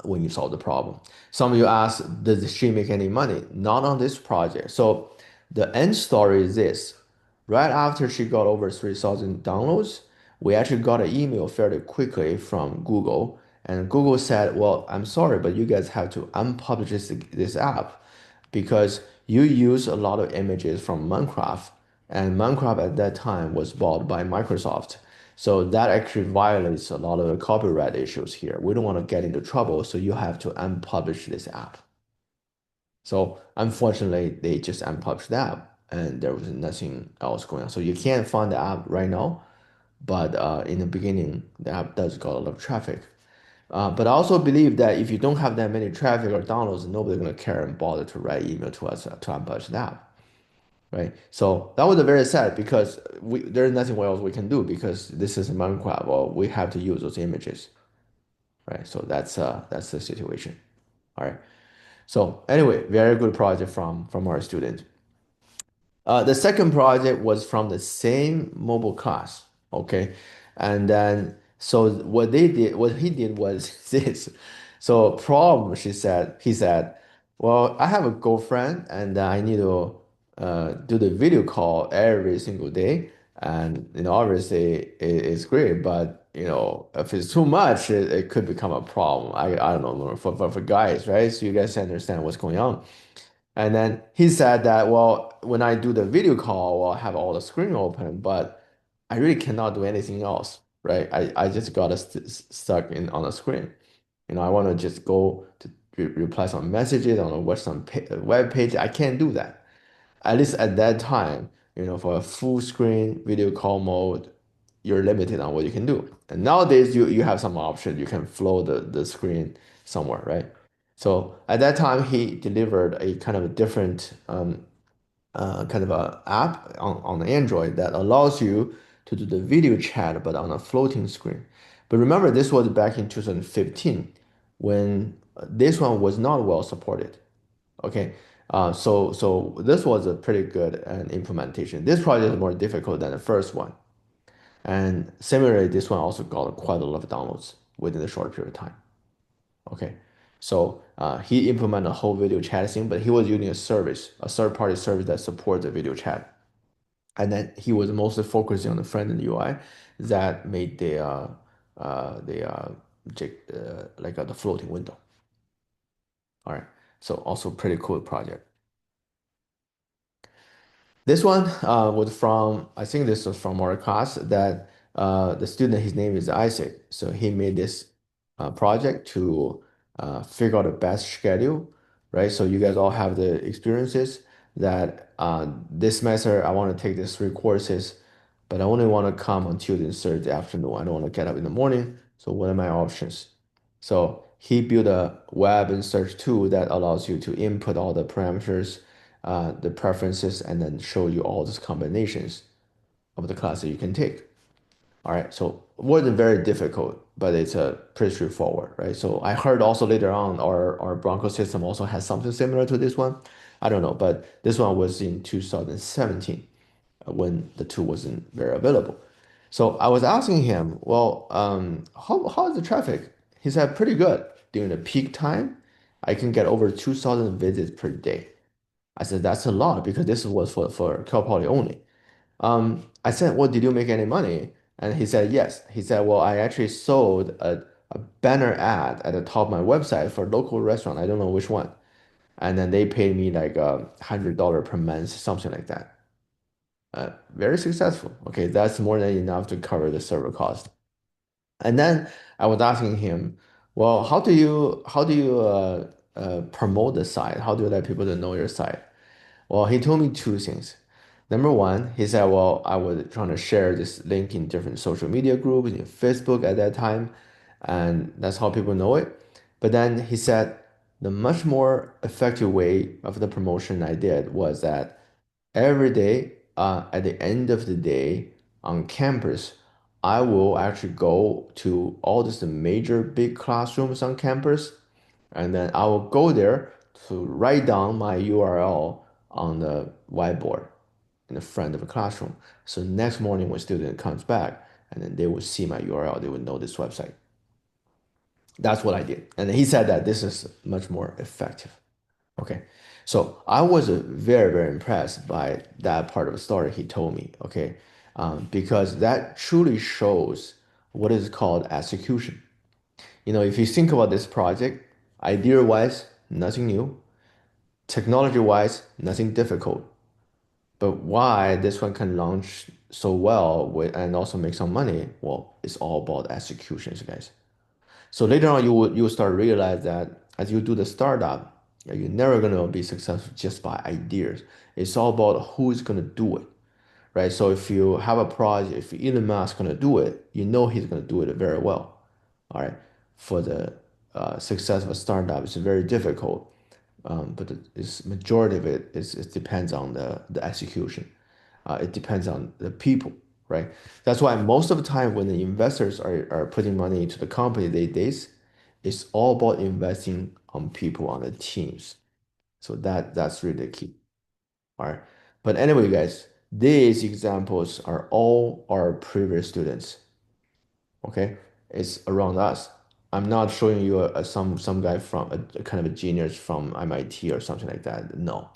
when you solve the problem. Some of you ask, does she make any money? Not on this project. So the end story is this. Right after she got over 3,000 downloads, we actually got an email fairly quickly from Google. And Google said, well, I'm sorry, but you guys have to unpublish this app because you use a lot of images from Minecraft. And Minecraft at that time was bought by Microsoft. So that actually violates a lot of the copyright issues here. We don't want to get into trouble, so you have to unpublish this app. So unfortunately, they just unpublished the app, and there was nothing else going on. So you can't find the app right now, but in the beginning, the app does got a lot of traffic. But I also believe that if you don't have that many traffic or downloads, nobody's gonna care and bother to write email to us to unpublish the app, right? So that was a very sad because there's nothing else we can do because this is Minecraft. Well, we have to use those images, right? So that's the situation. All right. So anyway, very good project from our student. The second project was from the same mobile class, okay? And then, so what he did was this. So problem, he said, well, I have a girlfriend and I need to do the video call every single day. And, obviously it's great, but, if it's too much, it could become a problem. I don't know, for guys, right? So you guys understand what's going on. And then he said that, well, when I do the video call, well, I have all the screen open, but I really cannot do anything else, right? I just got stuck in on the screen. I want to just go to reply some messages, I want to watch some web page. I can't do that. At least at that time, for a full screen video call mode, you're limited on what you can do. And nowadays, you have some option. You can flow the screen somewhere, right? So at that time, he delivered a kind of a different kind of a app on Android that allows you to do the video chat, but on a floating screen. But remember, this was back in 2015 when this one was not well supported. Okay, so this was a pretty good implementation. This project is more difficult than the first one, and similarly, this one also got quite a lot of downloads within a short period of time. Okay, so he implemented a whole video chat thing, but he was using a service, a third-party service that supports the video chat, and then he was mostly focusing on the front-end UI that made the the floating window. All right, so also pretty cool project. This one was from, I think this was from our class that the student, his name is Isaac. So he made this project to figure out the best schedule, right? So you guys all have the experiences that this semester I want to take these three courses, but I only want to come on Tuesday and Thursday afternoon. I don't want to get up in the morning. So what are my options? So he built a web and search tool that allows you to input all the parameters, the preferences, and then show you all these combinations of the class that you can take. All right, so it wasn't very difficult, but it's pretty straightforward, right? So I heard also later on our Bronco system also has something similar to this one. I don't know, but this one was in 2017 when the tool wasn't very available. So I was asking him, well, how is the traffic? He said pretty good. During the peak time, I can get over 2,000 visits per day. I said, that's a lot because this was for Cal Poly only. I said, well, did you make any money? And he said, yes. He said, well, I actually sold a banner ad at the top of my website for a local restaurant. I don't know which one. And then they paid me like $100 per month, something like that. Very successful. Okay, that's more than enough to cover the server cost. And then I was asking him, well, how do you promote the site? How do you let people to know your site? Well, he told me two things. Number one, he said, well, I was trying to share this link in different social media groups, in Facebook at that time, and that's how people know it. But then he said the much more effective way of the promotion I did was that every day, at the end of the day on campus, I will actually go to all these major big classrooms on campus, and then I will go there to write down my URL on the whiteboard in the front of the classroom. So next morning when student comes back, and then they will see my URL, they will know this website. That's what I did. And he said that this is much more effective. Okay. So I was very, very impressed by that part of the story he told me. Okay. Because that truly shows what is called execution. If you think about this project, idea-wise, nothing new. Technology-wise, nothing difficult. But why this one can launch so well and also make some money? Well, it's all about executions, guys. So later on, you will start to realize that as you do the startup, yeah, you're never gonna be successful just by ideas. It's all about who is gonna do it, right? So if you have a project, if Elon Musk gonna do it, you know he's gonna do it very well. All right. For the success of a startup, it's very difficult, but it's majority of it is it depends on the execution. It depends on the people, right? That's why most of the time when the investors are putting money into the company these days, it's all about investing on people on the teams. So that's really the key. All right. But anyway, guys, these examples are all our previous students. Okay, it's around us. I'm not showing you some guy from a kind of a genius from MIT or something like that. No,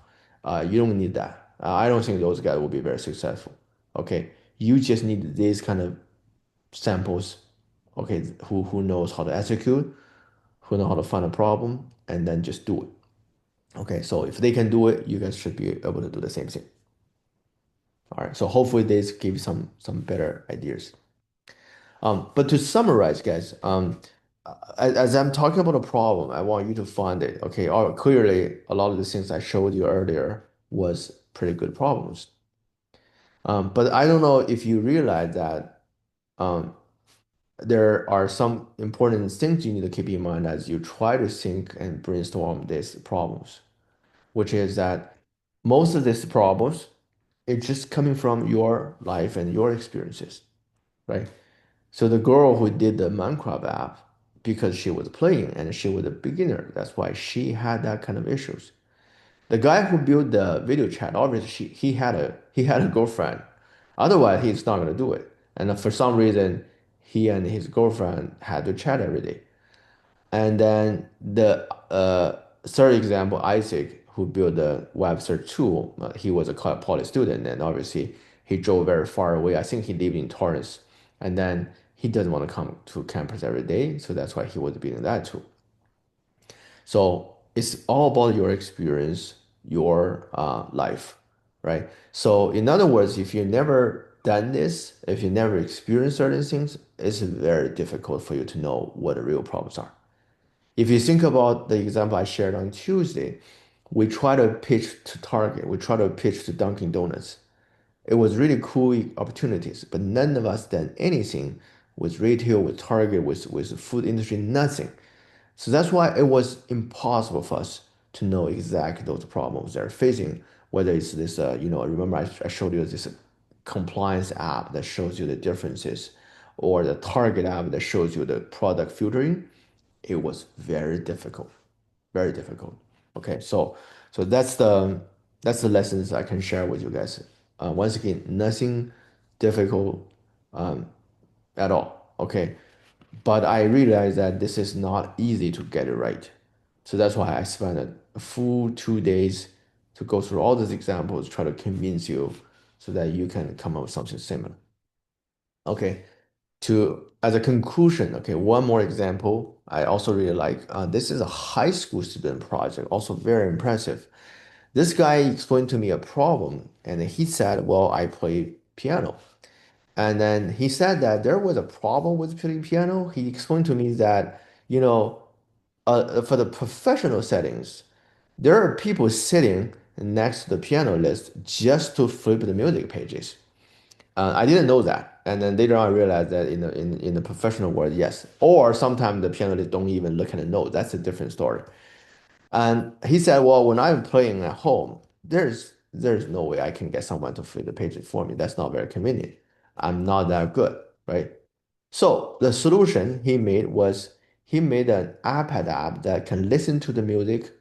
you don't need that. I don't think those guys will be very successful. Okay, you just need these kind of samples. Okay, who knows how to execute, who know how to find a problem, and then just do it. Okay, so if they can do it, you guys should be able to do the same thing. All right, so hopefully this gives some better ideas. But to summarize, guys, as I'm talking about a problem, I want you to find it. Okay, clearly a lot of the things I showed you earlier was pretty good problems. But I don't know if you realize that um, there are some important things you need to keep in mind as you try to think and brainstorm these problems, which is that most of these problems it's just coming from your life and your experiences, right? So the girl who did the Minecraft app, because she was playing and she was a beginner, that's why she had that kind of issues. The guy who built the video chat, obviously he had a girlfriend. Otherwise, he's not gonna do it. And for some reason, he and his girlfriend had to chat every day. And then the third example, Isaac, who built the web search tool, he was a Poly student, and obviously he drove very far away. I think he lived in Torrance, and then he doesn't want to come to campus every day, so that's why he was building that tool. So it's all about your experience, your life, right? So in other words, if you've never done this, if you never experienced certain things, it's very difficult for you to know what the real problems are. If you think about the example I shared on Tuesday, we try to pitch to Target, we try to pitch to Dunkin' Donuts. It was really cool opportunities, but none of us done anything with retail, with Target, with the food industry, nothing. So that's why it was impossible for us to know exactly those problems they're facing, whether it's this, remember I showed you this compliance app that shows you the differences, or the Target app that shows you the product filtering. It was very difficult, very difficult. Okay, so that's the lessons I can share with you guys. Once again, nothing difficult at all. Okay, but I realize that this is not easy to get it right. So that's why I spent a full 2 days to go through all these examples, try to convince you so that you can come up with something similar. Okay, to as a conclusion, okay, one more example I also really like. This is a high school student project, also very impressive. This guy explained to me a problem, and he said, "Well, I play piano." And then he said that there was a problem with playing piano. He explained to me that, you know, for the professional settings, there are people sitting next to the piano list just to flip the music pages. I didn't know that, and then later on I realized that in the professional world, yes. Or sometimes the pianists don't even look at the note. That's a different story. And he said, "Well, when I'm playing at home, there's no way I can get someone to flip the pages for me. That's not very convenient. I'm not that good, right?" So the solution he made was he made an iPad app that can listen to the music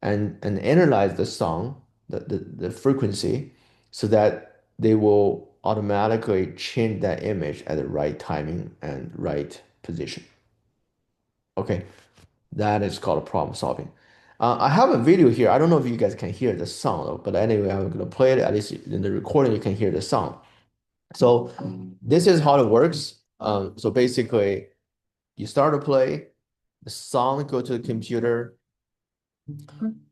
and analyze the song, the frequency, so that they will automatically change that image at the right timing and right position. Okay, that is called problem solving. I have a video here. I don't know if you guys can hear the sound, but anyway, I'm gonna play it. At least in the recording, you can hear the sound. So this is how it works. So basically, you start to play, the sound go to the computer,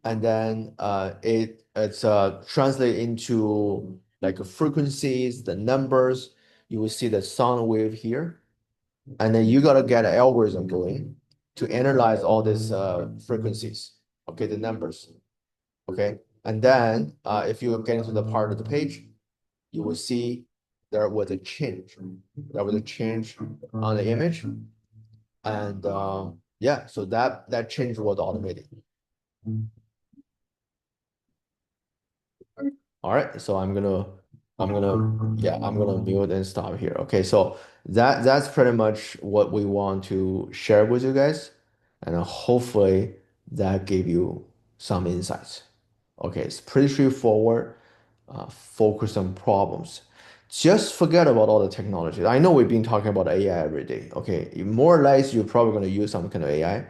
and then it's translate into like frequencies, the numbers. You will see the sound wave here, and then you gotta get an algorithm going to analyze all these frequencies. Okay, the numbers. Okay, and then if you get into the part of the page, you will see there was a change. There was a change on the image, and yeah, so that change was automated. All right, so I'm gonna mute and stop here. Okay, so that's pretty much what we want to share with you guys, and hopefully that gave you some insights. Okay, it's pretty straightforward. Focus on problems. Just forget about all the technology. I know we've been talking about AI every day. Okay, more or less you're probably gonna use some kind of AI,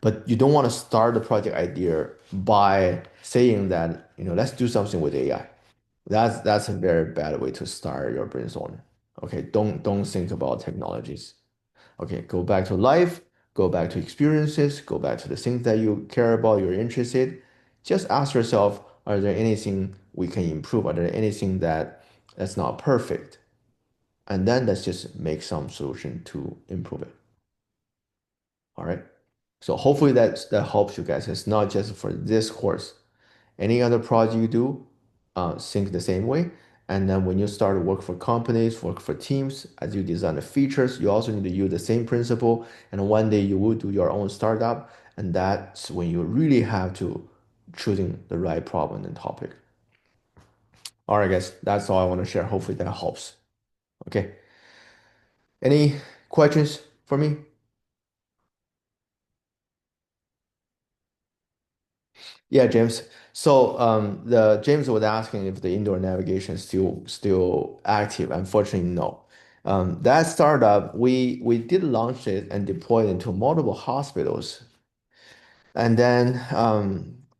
but you don't want to start the project idea by saying that, let's do something with AI. That's a very bad way to start your brainstorm. Okay, don't think about technologies. Okay, go back to life, go back to experiences, go back to the things that you care about, you're interested. Just ask yourself, are there anything we can improve? Are there anything that's not perfect? And then let's just make some solution to improve it. All right. So hopefully that helps you guys. It's not just for this course. Any other project you do, think the same way. And then when you start to work for companies, work for teams, as you design the features, you also need to use the same principle. And one day you will do your own startup. And that's when you really have to choosing the right problem and topic. All right, guys, that's all I want to share. Hopefully that helps. Okay. Any questions for me? Yeah, James. So the James was asking if the indoor navigation is still active. Unfortunately, no. That startup, we did launch it and deploy it into multiple hospitals. And then,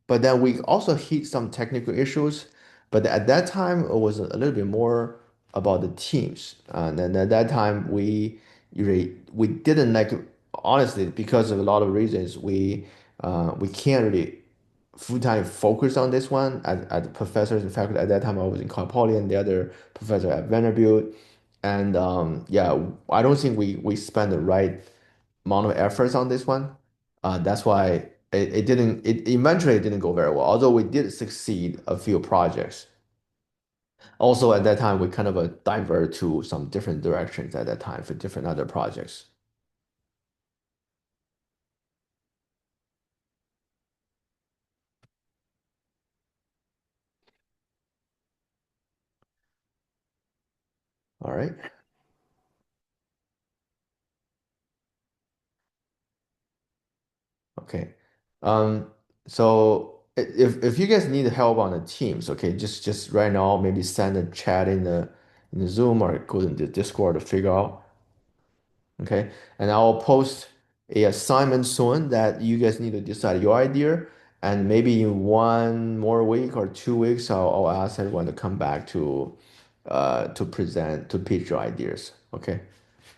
but then we also hit some technical issues. But at that time, it was a little bit more about the teams. And then at that time, we didn't like, honestly, because of a lot of reasons, we can't really full-time focus on this one as the professors and faculty. At that time, I was in Poly and the other professor at Vanderbilt. And yeah, I don't think we spent the right amount of efforts on this one. That's why it eventually didn't go very well, although we did succeed a few projects. Also, at that time, we kind of divert to some different directions at that time for different other projects. All right. Okay. Um, so if you guys need help on the Teams, okay, just right now, maybe send a chat in the Zoom or go to the Discord to figure out. Okay. And I'll post a assignment soon that you guys need to decide your idea. And maybe in 1 more week or 2 weeks, I'll ask everyone to come back to present, to pitch your ideas. Okay.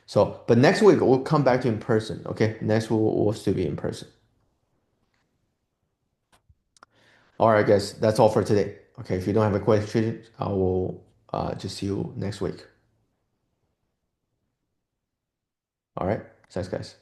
So, but next week we'll come back to in person. Okay. Next week we'll still be in person. All right, guys, that's all for today. Okay, if you don't have a question, I will just see you next week. All right. Thanks, guys.